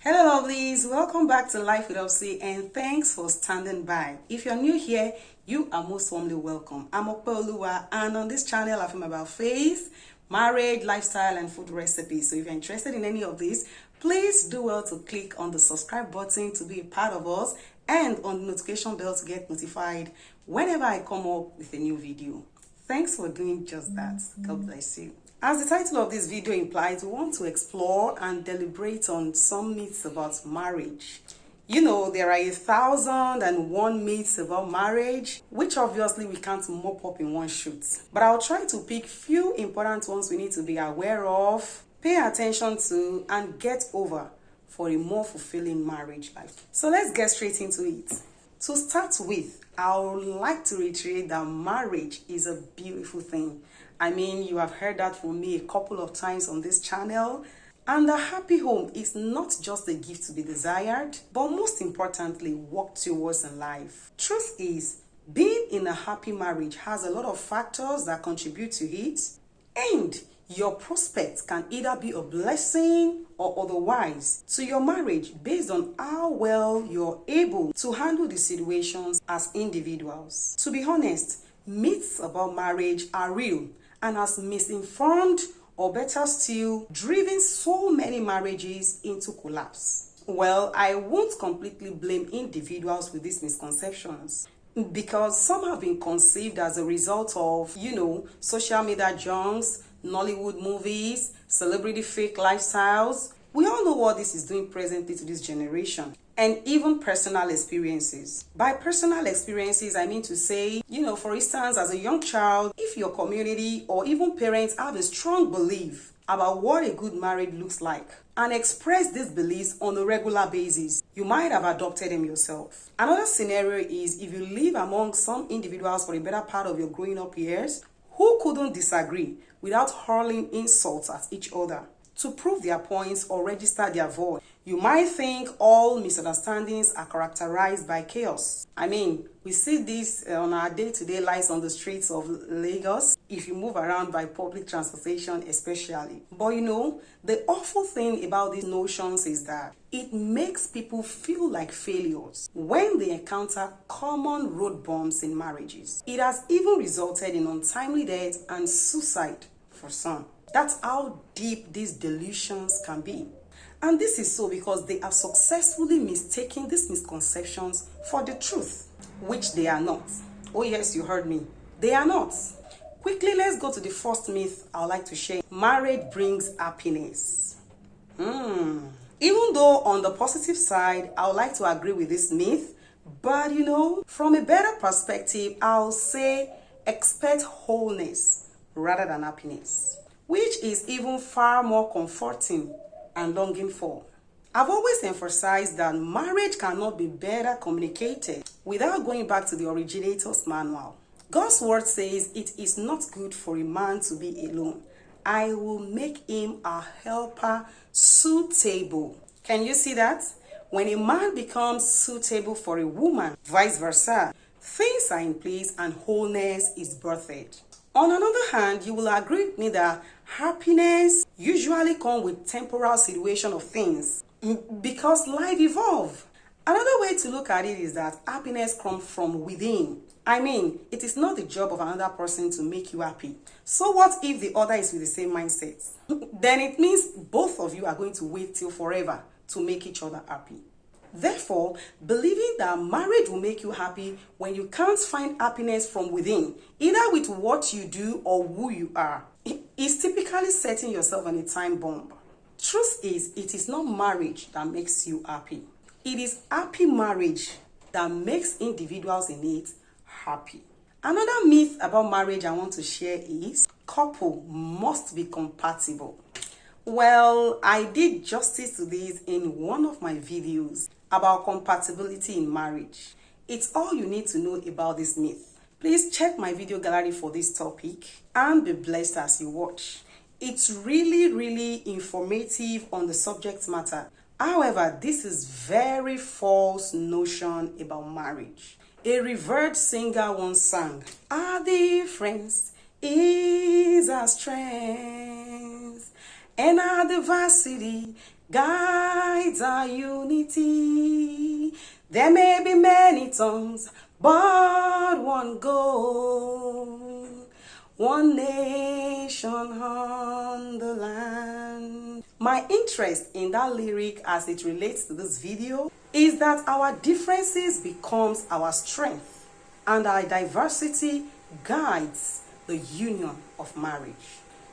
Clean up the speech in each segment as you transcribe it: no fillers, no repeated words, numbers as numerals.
Hello lovelies, welcome back to Life with Opsi and thanks for standing by. If you're new here, you are most warmly welcome. I'm Opeoluwa and on this channel I film about faith, marriage, lifestyle and food recipes. So if you're interested in any of these, please do well to click on the subscribe button to be a part of us and on the notification bell to get notified whenever I come up with a new video. Thanks for doing just that. God bless you. As the title of this video implies, we want to explore and deliberate on some myths about marriage. You know, there are 1,001 myths about marriage, which obviously we can't mop up in one shoot. But I'll try to pick few important ones we need to be aware of, pay attention to, and get over for a more fulfilling marriage life. So let's get straight into it. To start with, I would like to reiterate that marriage is a beautiful thing. I mean, you have heard that from me a couple of times on this channel. And a happy home is not just a gift to be desired, but most importantly, worked towards in life. Truth is, being in a happy marriage has a lot of factors that contribute to it, and your prospects can either be a blessing or otherwise to your marriage based on how well you're able to handle the situations as individuals. To be honest, myths about marriage are real and has misinformed, or better still, driven so many marriages into collapse. Well, I won't completely blame individuals with these misconceptions, because some have been conceived as a result of, social media junks, Nollywood movies, celebrity fake lifestyles. We all know what this is doing presently to this generation. And even personal experiences. By personal experiences, I mean to say, for instance, as a young child, if your community or even parents have a strong belief about what a good marriage looks like and express these beliefs on a regular basis, you might have adopted them yourself. Another scenario is if you live among some individuals for a better part of your growing up years who couldn't disagree without hurling insults at each other to prove their points or register their vote. You might think all misunderstandings are characterized by chaos. I mean, we see this on our day-to-day lives on the streets of Lagos, if you move around by public transportation especially. But the awful thing about these notions is that it makes people feel like failures when they encounter common road bumps in marriages. It has even resulted in untimely death and suicide for some. That's how deep these delusions can be. And this is so because they have successfully mistaken these misconceptions for the truth, which they are not. Oh yes, you heard me. They are not. Quickly, let's go to the first myth I would like to share. Marriage brings happiness. Even though on the positive side, I would like to agree with this myth, but from a better perspective, I'll say expect wholeness rather than happiness, which is even far more comforting and longing for. I've always emphasized that marriage cannot be better communicated without going back to the Originators manual. God's word says it is not good for a man to be alone. I will make him a helper suitable. Can you see that? When a man becomes suitable for a woman, vice versa, things are in place and wholeness is birthed. On another hand, you will agree with me that happiness usually comes with temporal situation of things because life evolves. Another way to look at it is that happiness comes from within. I mean, it is not the job of another person to make you happy. So what if the other is with the same mindset? Then it means both of you are going to wait till forever to make each other happy. Therefore, believing that marriage will make you happy when you can't find happiness from within, either with what you do or who you are, is typically setting yourself on a time bomb. Truth is, it is not marriage that makes you happy. It is happy marriage that makes individuals in it happy. Another myth about marriage I want to share is couple must be compatible. Well, I did justice to this in one of my videos about compatibility in marriage. It's all you need to know about this myth. Please check my video gallery for this topic and be blessed as you watch. It's really informative on the subject matter. However, this is very false notion about marriage. A revered singer once sang, "Our difference is our strength, and our diversity guides our unity. There may be many tongues, but one goal, one nation on the land. My interest in that lyric as it relates to this video is that our differences becomes our strength and our diversity guides the union of marriage.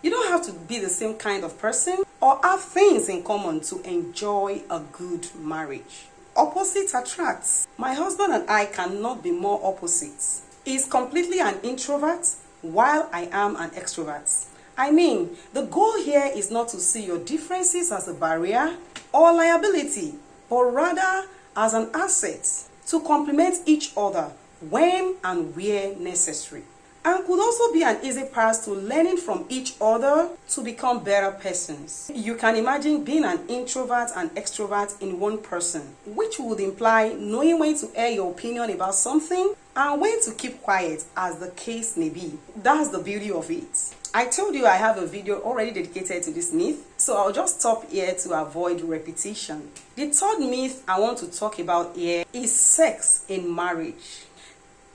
You don't have to be the same kind of person or have things in common to enjoy a good marriage. Opposites attracts. My husband and I cannot be more opposites. He's completely an introvert while I am an extrovert. I mean, the goal here is not to see your differences as a barrier or liability, but rather as an asset to complement each other when and where necessary. And could also be an easy path to learning from each other to become better persons. You can imagine being an introvert and extrovert in one person, which would imply knowing when to air your opinion about something and when to keep quiet, as the case may be. That's the beauty of it. I told you I have a video already dedicated to this myth, so I'll just stop here to avoid repetition. The third myth I want to talk about here is sex in marriage.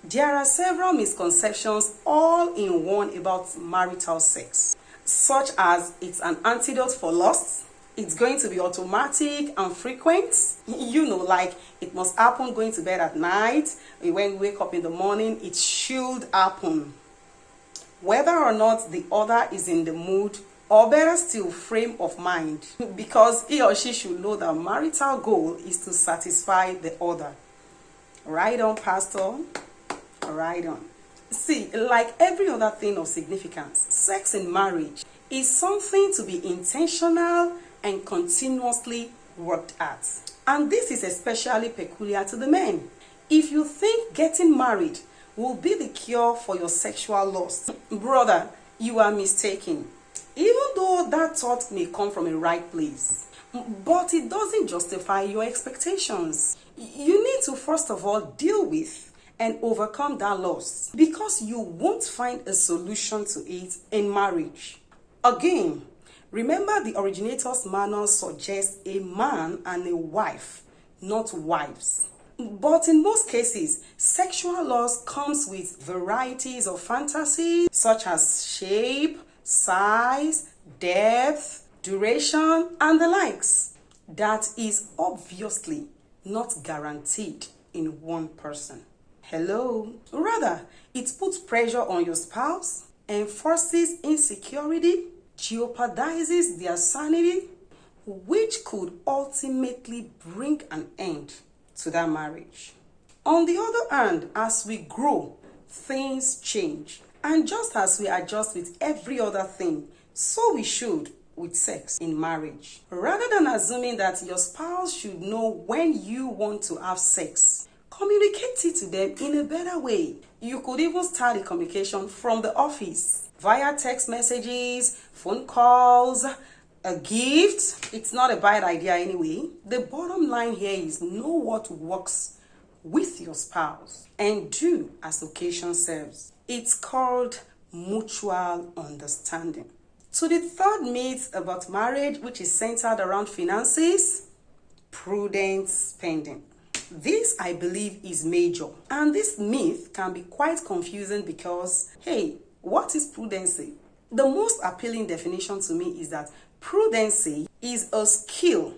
There are several misconceptions all in one about marital sex, such as it's an antidote for lust, it's going to be automatic and frequent, like it must happen going to bed at night, when we wake up in the morning, it should happen. Whether or not the other is in the mood, or better still, frame of mind, because he or she should know that marital goal is to satisfy the other. Right on, Pastor. Right on. See, like every other thing of significance, sex in marriage is something to be intentional and continuously worked at. And this is especially peculiar to the men. If you think getting married will be the cure for your sexual lust, brother, you are mistaken. Even though that thought may come from a right place, but it doesn't justify your expectations. You need to first of all deal with and overcome that loss, because you won't find a solution to it in marriage. Again, remember the Originators manual suggests a man and a wife, not wives. But in most cases, sexual loss comes with varieties of fantasies such as shape, size, depth, duration, and the likes. That is obviously not guaranteed in one person. Hello? Rather, it puts pressure on your spouse, enforces insecurity, jeopardizes their sanity, which could ultimately bring an end to that marriage. On the other hand, as we grow, things change. And just as we adjust with every other thing, so we should with sex in marriage. Rather than assuming that your spouse should know when you want to have sex, communicate it to them in a better way. You could even start the communication from the office, via text messages, phone calls, a gift. It's not a bad idea anyway. The bottom line here is know what works with your spouse and do as occasion serves. It's called mutual understanding. To the third myth about marriage, which is centered around finances, prudent spending. This, I believe, is major. And this myth can be quite confusing because, hey, what is prudency? The most appealing definition to me is that prudency is a skill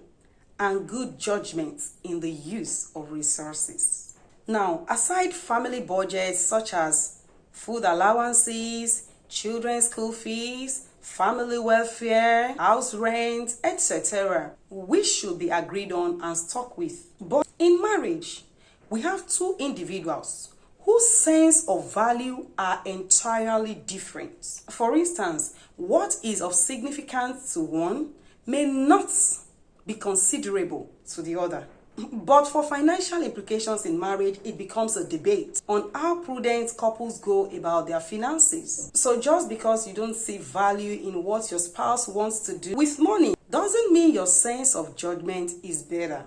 and good judgment in the use of resources. Now, aside family budgets such as food allowances, children's school fees, family welfare, house rent, etc., which should be agreed on and stuck with. But in marriage, we have two individuals whose sense of value are entirely different. For instance, what is of significance to one may not be considerable to the other. But for financial implications in marriage, it becomes a debate on how prudent couples go about their finances. So just because you don't see value in what your spouse wants to do with money doesn't mean your sense of judgment is better.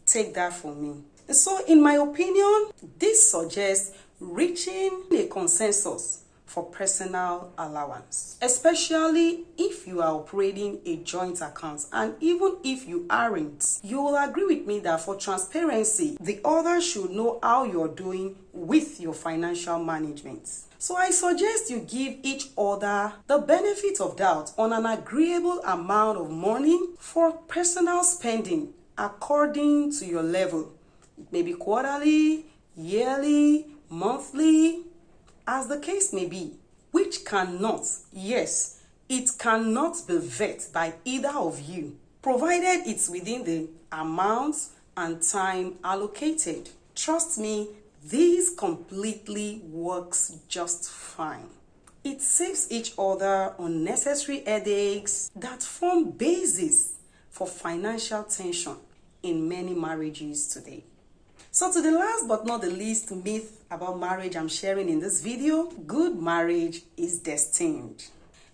Take that from me. So in my opinion, this suggests reaching a consensus for personal allowance, especially if you are operating a joint account. And even if you aren't, you will agree with me that for transparency, the other should know how you're doing with your financial management. So I suggest you give each other the benefit of doubt on an agreeable amount of money for personal spending according to your level. It may be quarterly, yearly, monthly, as the case may be, which cannot, yes, it cannot be vet by either of you, provided it's within the amount and time allocated. Trust me, this completely works just fine. It saves each other unnecessary headaches that form basis for financial tension in many marriages today. So to the last but not the least myth about marriage I'm sharing in this video, good marriage is destined.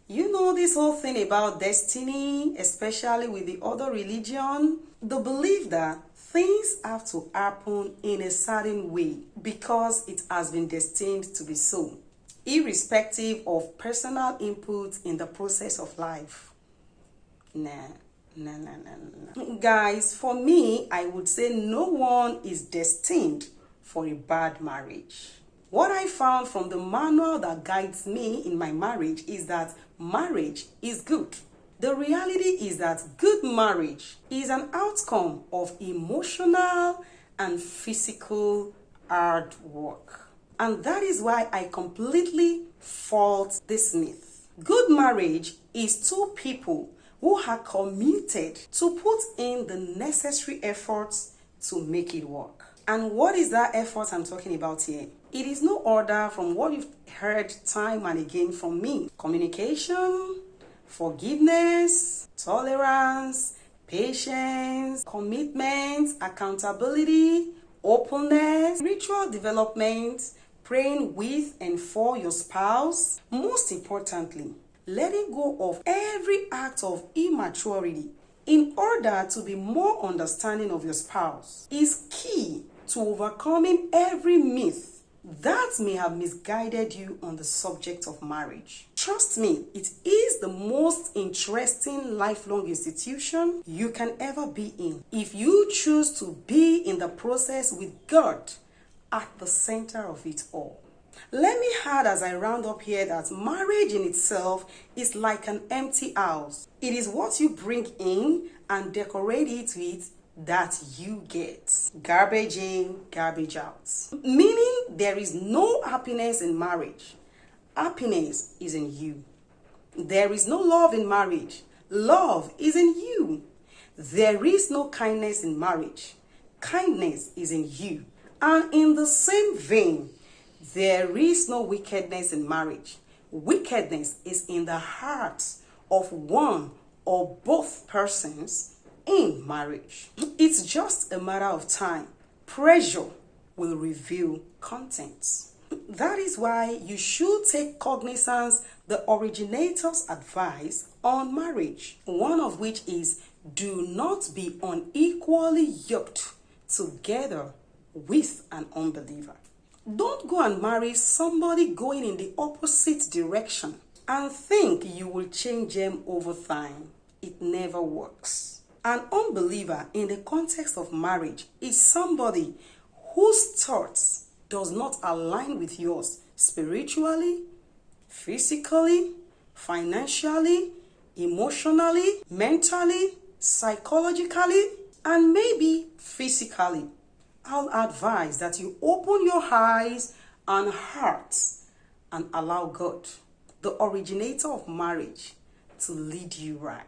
You know this whole thing about destiny, especially with the other religion, the belief that things have to happen in a certain way because it has been destined to be so, irrespective of personal input in the process of life. Nah. Guys, for me, I would say no one is destined for a bad marriage. What I found from the manual that guides me in my marriage is that marriage is good. The reality is that good marriage is an outcome of emotional and physical hard work. And that is why I completely fault this myth. Good marriage is two people who are committed to put in the necessary efforts to make it work. And what is that effort I'm talking about here? It is no other from what you've heard time and again from me. Communication, forgiveness, tolerance, patience, commitment, accountability, openness, spiritual development, praying with and for your spouse. Most importantly, letting go of every act of immaturity in order to be more understanding of your spouse is key to overcoming every myth that may have misguided you on the subject of marriage. Trust me, it is the most interesting lifelong institution you can ever be in if you choose to be in the process with God at the center of it all. Let me add as I round up here that marriage in itself is like an empty house. It is what you bring in and decorate it with that you get. Garbage in, garbage out. Meaning there is no happiness in marriage. Happiness is in you. There is no love in marriage. Love is in you. There is no kindness in marriage. Kindness is in you. And in the same vein, there is no wickedness in marriage. Wickedness is in the hearts of one or both persons in marriage. It's just a matter of time. Pressure will reveal contents. That is why you should take cognizance the Originators' advice on marriage, one of which is do not be unequally yoked together with an unbeliever. Don't go and marry somebody going in the opposite direction and think you will change them over time. It never works. An unbeliever in the context of marriage is somebody whose thoughts does not align with yours spiritually, physically, financially, emotionally, mentally, psychologically, and maybe physically. I'll advise that you open your eyes and hearts and allow God, the originator of marriage, to lead you right.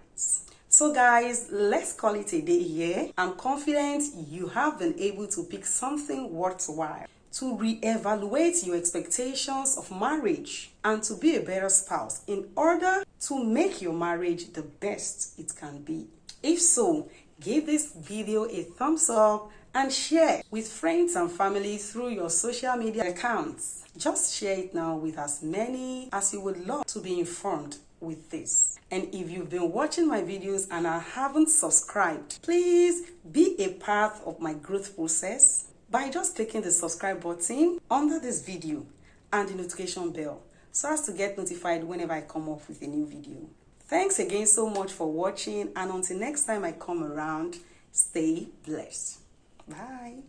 So guys, let's call it a day here. I'm confident you have been able to pick something worthwhile to reevaluate your expectations of marriage and to be a better spouse in order to make your marriage the best it can be. If so, give this video a thumbs up and share with friends and family through your social media accounts. Just share it now with as many as you would love to be informed with this. And if you've been watching my videos and I haven't subscribed, please be a part of my growth process by just clicking the subscribe button under this video and the notification bell so as to get notified whenever I come up with a new video. Thanks again so much for watching, and until next time I come around, stay blessed. Bye.